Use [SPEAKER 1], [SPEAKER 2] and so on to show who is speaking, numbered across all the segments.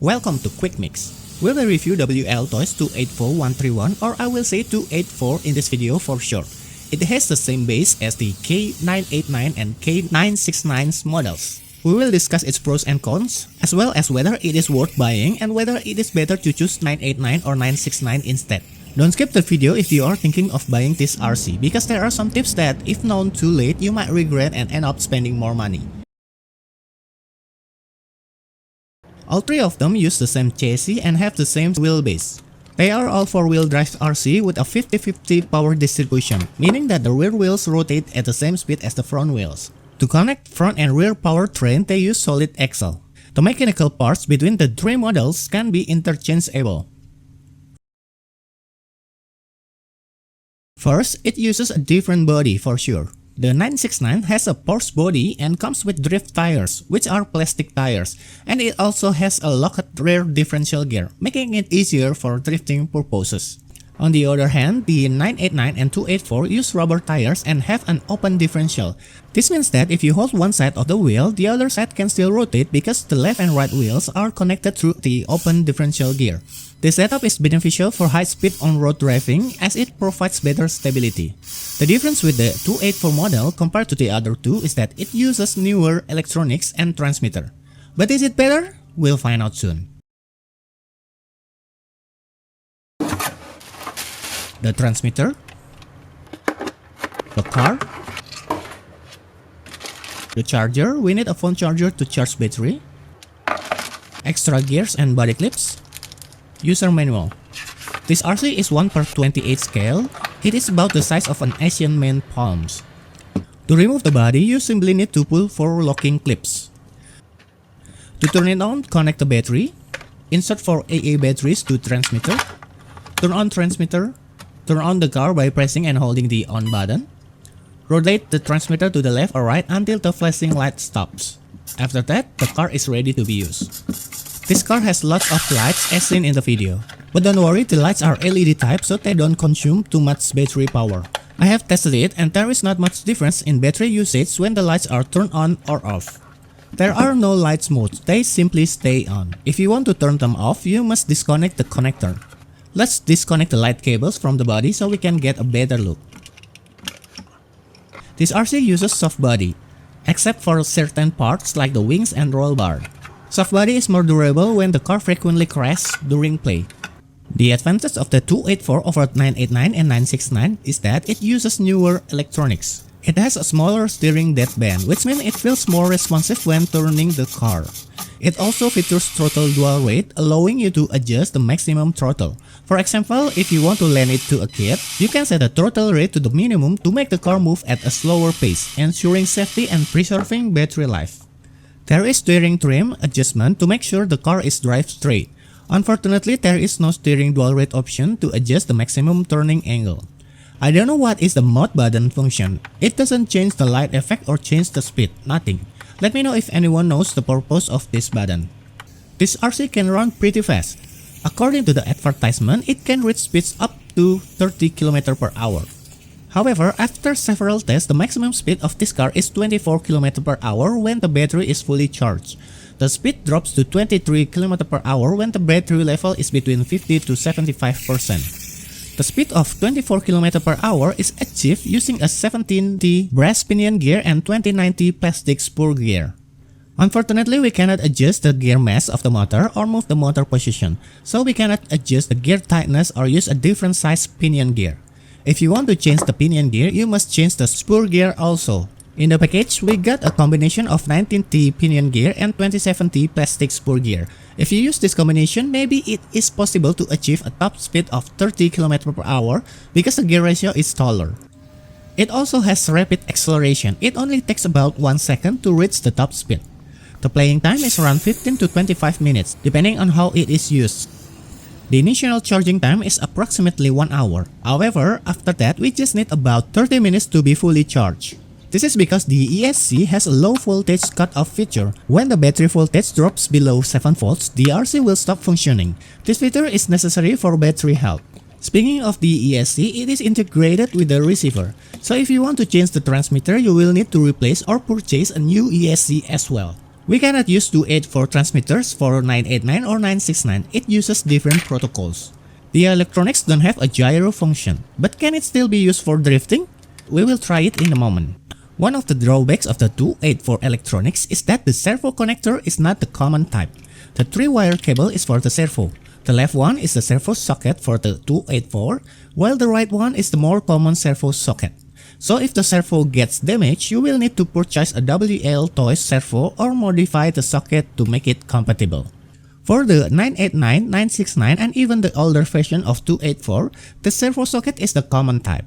[SPEAKER 1] Welcome to Quick Mix. We'll review WLToys 284131, or I will say 284 in this video for short. It has the same base as the K989 and K969 models. We will discuss its pros and cons, as well as whether it is worth buying and whether it is better to choose 989 or 969 instead. Don't skip the video if you are thinking of buying this RC, because there are some tips that, if known too late, you might regret and end up spending more money. All three of them use the same chassis and have the same wheelbase. They are all four-wheel drive RC with a 50-50 power distribution, meaning that the rear wheels rotate at the same speed as the front wheels. To connect front and rear powertrain, they use solid axle. The mechanical parts between the three models can be interchangeable. First, it uses a different body for sure. The 969 has a Porsche body and comes with drift tires, which are plastic tires, and it also has a locked rear differential gear, making it easier for drifting purposes. On the other hand, the 989 and 284 use rubber tires and have an open differential. This means that if you hold one side of the wheel, the other side can still rotate because the left and right wheels are connected through the open differential gear. This setup is beneficial for high-speed on-road driving as it provides better stability. The difference with the 284 model compared to the other two is that it uses newer electronics and transmitter. But is it better? We'll find out soon. The transmitter, the car, the charger. We need a phone charger to charge battery, extra gears and body clips, user manual. This RC is 1/28 scale. It is about the size of an Asian man's palms. To remove the body, you simply need to pull 4 locking clips. To turn it on, connect the battery, insert 4 AA batteries to transmitter, turn on transmitter, turn on the car by pressing and holding the on button, rotate the transmitter to the left or right until the flashing light stops. After that, the car is ready to be used. This car has lots of lights as seen in the video. But don't worry, the lights are LED type so they don't consume too much battery power. I have tested it and there is not much difference in battery usage when the lights are turned on or off. There are no lights modes, they simply stay on. If you want to turn them off, you must disconnect the connector. Let's disconnect the light cables from the body so we can get a better look. This RC uses soft body, except for certain parts like the wings and roll bar. Soft body is more durable when the car frequently crashes during play. The advantage of the 284 over 989 and 969 is that it uses newer electronics. It has a smaller steering deadband, which means it feels more responsive when turning the car. It also features throttle dual rate, allowing you to adjust the maximum throttle. For example, if you want to lend it to a kid, you can set the throttle rate to the minimum to make the car move at a slower pace, ensuring safety and preserving battery life. There is steering trim adjustment to make sure the car is drive straight. Unfortunately, there is no steering dual rate option to adjust the maximum turning angle. I don't know what is the mode button function. It doesn't change the light effect or change the speed, nothing. Let me know if anyone knows the purpose of this button. This RC can run pretty fast. According to the advertisement, it can reach speeds up to 30 km/h. However, after several tests, the maximum speed of this car is 24 km/h when the battery is fully charged. The speed drops to 23 km/h when the battery level is between 50 to 75%. The speed of 24 km/h is achieved using a 17T brass pinion gear and 29T plastic Spur gear. Unfortunately, we cannot adjust the gear mass of the motor or move the motor position, so we cannot adjust the gear tightness or use a different size pinion gear. If you want to change the pinion gear, you must change the Spur gear also. In the package, we got a combination of 19T pinion gear and 27T plastic Spur gear. If you use this combination, maybe it is possible to achieve a top speed of 30 km/h because the gear ratio is taller. It also has rapid acceleration. It only takes about 1 second to reach the top speed. The playing time is around 15 to 25 minutes, depending on how it is used. The initial charging time is approximately 1 hour. However, after that, we just need about 30 minutes to be fully charged. This is because the ESC has a low voltage cutoff feature. When the battery voltage drops below 7 volts, the RC will stop functioning. This feature is necessary for battery health. Speaking of the ESC, it is integrated with the receiver. So if you want to change the transmitter, you will need to replace or purchase a new ESC as well. We cannot use 284 transmitters for 989 or 969, it uses different protocols. The electronics don't have a gyro function, but can it still be used for drifting? We will try it in a moment. One of the drawbacks of the 284 electronics is that the servo connector is not the common type. The 3-wire cable is for the servo. The left one is the servo socket for the 284, while the right one is the more common servo socket. So if the servo gets damaged, you will need to purchase a WLToys servo or modify the socket to make it compatible. For the 989, 969 and even the older version of 284, the servo socket is the common type.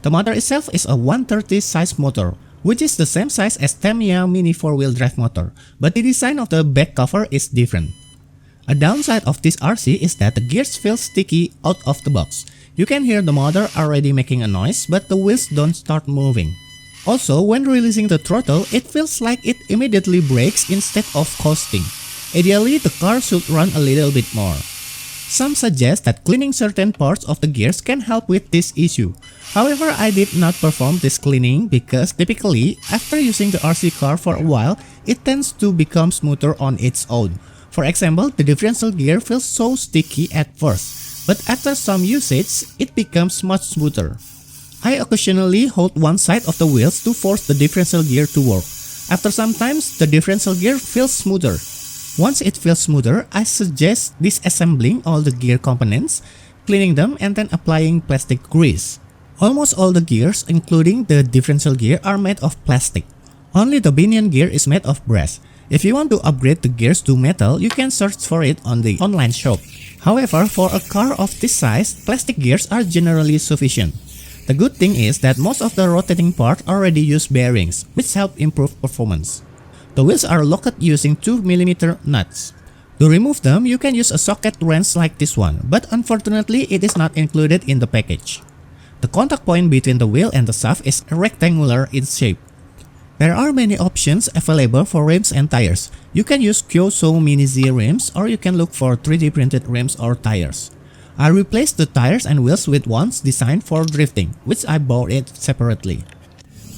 [SPEAKER 1] The motor itself is a 130 size motor, which is the same size as Tamiya mini 4-wheel drive motor, but the design of the back cover is different. A downside of this RC is that the gears feel sticky out of the box. You can hear the motor already making a noise, but the wheels don't start moving. Also, when releasing the throttle, it feels like it immediately brakes instead of coasting. Ideally, the car should run a little bit more. Some suggest that cleaning certain parts of the gears can help with this issue. However, I did not perform this cleaning because typically, after using the RC car for a while, it tends to become smoother on its own. For example, the differential gear feels so sticky at first, but after some usage, it becomes much smoother. I occasionally hold one side of the wheels to force the differential gear to work. After some times, the differential gear feels smoother. Once it feels smoother, I suggest disassembling all the gear components, cleaning them and then applying plastic grease. Almost all the gears, including the differential gear, are made of plastic. Only the pinion gear is made of brass. If you want to upgrade the gears to metal, you can search for it on the online shop. However, for a car of this size, plastic gears are generally sufficient. The good thing is that most of the rotating part already use bearings, which help improve performance. The wheels are locked using 2mm nuts. To remove them, you can use a socket wrench like this one, but unfortunately it is not included in the package. The contact point between the wheel and the shaft is rectangular in shape. There are many options available for rims and tires. You can use Kyoso Mini Z rims or you can look for 3D printed rims or tires. I replaced the tires and wheels with ones designed for drifting, which I bought it separately.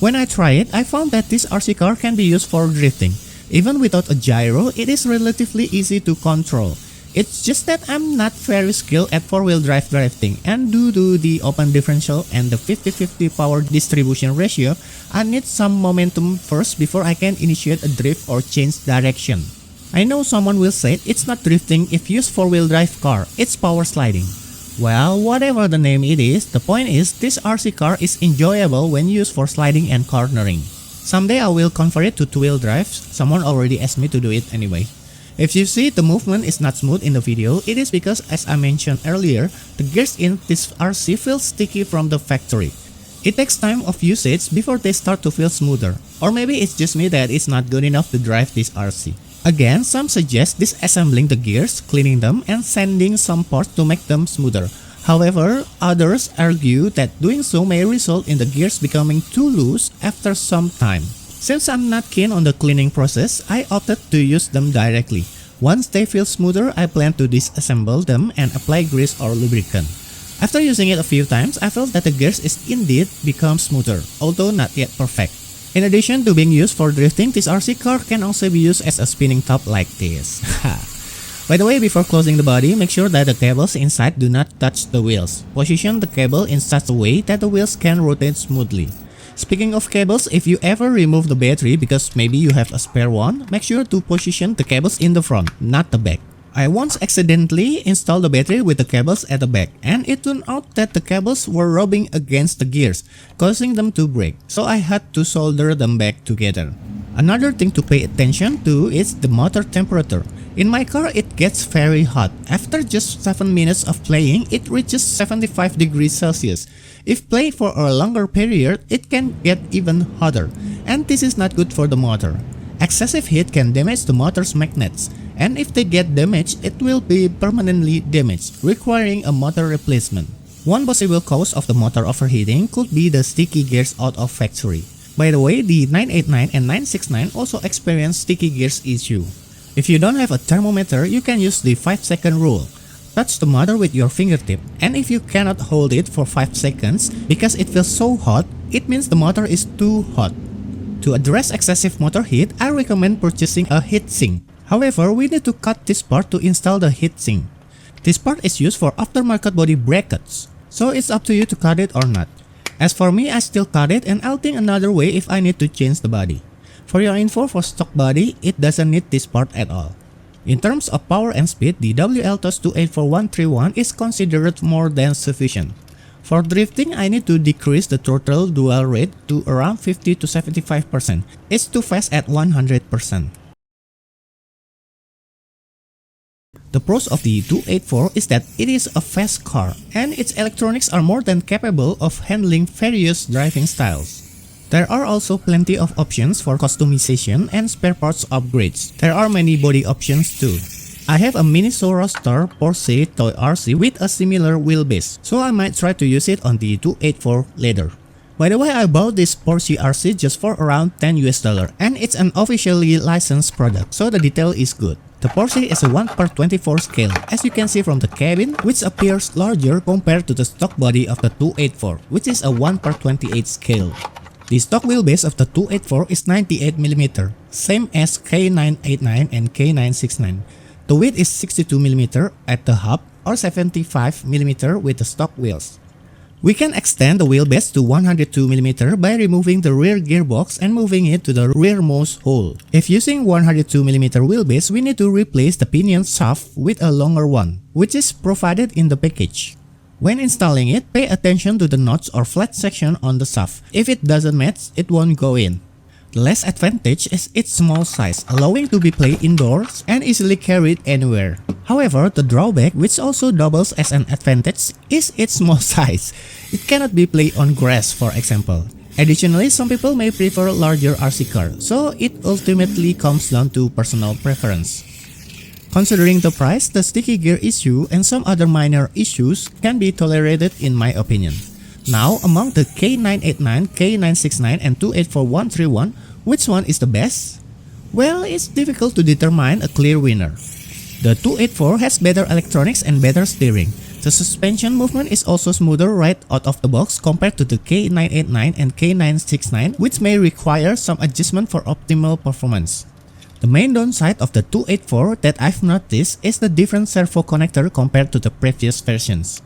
[SPEAKER 1] When I tried it, I found that this RC car can be used for drifting. Even without a gyro, it is relatively easy to control. It's just that I'm not very skilled at 4-wheel drive drifting, and due to the open differential and the 50-50 power distribution ratio, I need some momentum first before I can initiate a drift or change direction. I know someone will say it's not drifting if used 4-wheel drive car, it's power sliding. Well, whatever the name it is, the point is this RC car is enjoyable when used for sliding and cornering. Someday I will convert it to 2-wheel drive, someone already asked me to do it anyway. If you see the movement is not smooth in the video, it is because, as I mentioned earlier, the gears in this RC feel sticky from the factory. It takes time of usage before they start to feel smoother, or maybe it's just me that it's not good enough to drive this RC. Again, some suggest disassembling the gears, cleaning them, and sanding some parts to make them smoother. However, others argue that doing so may result in the gears becoming too loose after some time. Since I'm not keen on the cleaning process, I opted to use them directly. Once they feel smoother, I plan to disassemble them and apply grease or lubricant. After using it a few times, I felt that the gears is indeed become smoother, although not yet perfect. In addition to being used for drifting, this RC car can also be used as a spinning top like this. By the way, before closing the body, make sure that the cables inside do not touch the wheels. Position the cable in such a way that the wheels can rotate smoothly. Speaking of cables, if you ever remove the battery because maybe you have a spare one, make sure to position the cables in the front, not the back. I once accidentally installed the battery with the cables at the back, and it turned out that the cables were rubbing against the gears, causing them to break, so I had to solder them back together. Another thing to pay attention to is the motor temperature. In my car, it gets very hot. After just 7 minutes of playing, it reaches 75 degrees Celsius. If played for a longer period, it can get even hotter, and this is not good for the motor. Excessive heat can damage the motor's magnets, and if they get damaged, it will be permanently damaged, requiring a motor replacement. One possible cause of the motor overheating could be the sticky gears out of factory. By the way, the 989 and 969 also experience sticky gears issue. If you don't have a thermometer, you can use the 5-second rule. Touch the motor with your fingertip, and if you cannot hold it for 5 seconds because it feels so hot, it means the motor is too hot. To address excessive motor heat, I recommend purchasing a heatsink. However, we need to cut this part to install the heatsink. This part is used for aftermarket body brackets, so it's up to you to cut it or not. As for me, I still cut it and I'll think another way if I need to change the body. For your info, for stock body, it doesn't need this part at all. In terms of power and speed, the WLToys 284131 is considered more than sufficient. For drifting, I need to decrease the throttle dual rate to around 50 to 75%. It's too fast at 100%. The pros of the 284 is that it is a fast car and its electronics are more than capable of handling various driving styles. There are also plenty of options for customization and spare parts upgrades. There are many body options too. I have a mini Roadster Porsche toy RC with a similar wheelbase, so I might try to use it on the 284 later. By the way, I bought this Porsche RC just for around $10 and it's an officially licensed product, so the detail is good. The Porsche is a 1/24 scale, as you can see from the cabin, which appears larger compared to the stock body of the 284, which is a 1/28 scale. The stock wheelbase of the 284 is 98mm, same as K989 and K969. The width is 62mm at the hub or 75mm with the stock wheels. We can extend the wheelbase to 102mm by removing the rear gearbox and moving it to the rearmost hole. If using 102mm wheelbase, we need to replace the pinion shaft with a longer one, which is provided in the package. When installing it, pay attention to the notch or flat section on the shaft. If it doesn't match, it won't go in. The last advantage is its small size, allowing to be played indoors and easily carried anywhere. However, the drawback, which also doubles as an advantage, is its small size. It cannot be played on grass, for example. Additionally, some people may prefer larger RC cars, so it ultimately comes down to personal preference. Considering the price, the sticky gear issue, and some other minor issues can be tolerated in my opinion. Now, among the K989, K969, and 284131, which one is the best? Well, it's difficult to determine a clear winner. The 284 has better electronics and better steering. The suspension movement is also smoother right out of the box compared to the K989 and K969, which may require some adjustment for optimal performance. The main downside of the 284 that I've noticed is the different servo connector compared to the previous versions.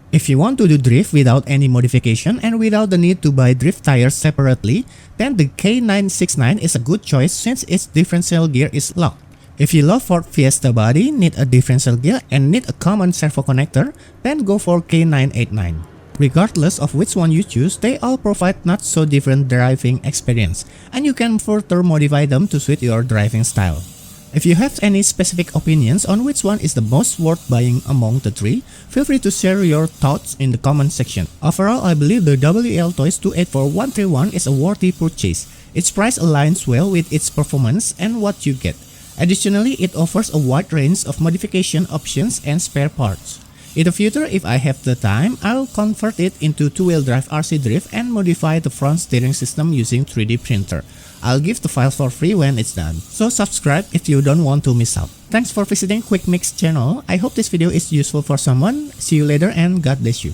[SPEAKER 1] If you want to do drift without any modification and without the need to buy drift tires separately, then the K969 is a good choice since its differential gear is locked. If you love Ford Fiesta body, need a differential gear, and need a common servo connector, then go for K989. Regardless of which one you choose, they all provide not so different driving experience, and you can further modify them to suit your driving style. If you have any specific opinions on which one is the most worth buying among the three, feel free to share your thoughts in the comment section. Overall, I believe the WLToys 284131 is a worthy purchase. Its price aligns well with its performance and what you get. Additionally, it offers a wide range of modification options and spare parts. In the future, if I have the time, I'll convert it into two-wheel drive RC drift and modify the front steering system using 3D printer. I'll give the file for free when it's done, so subscribe if you don't want to miss out. Thanks for visiting Quick Mix channel. I hope this video is useful for someone. See you later and God bless you.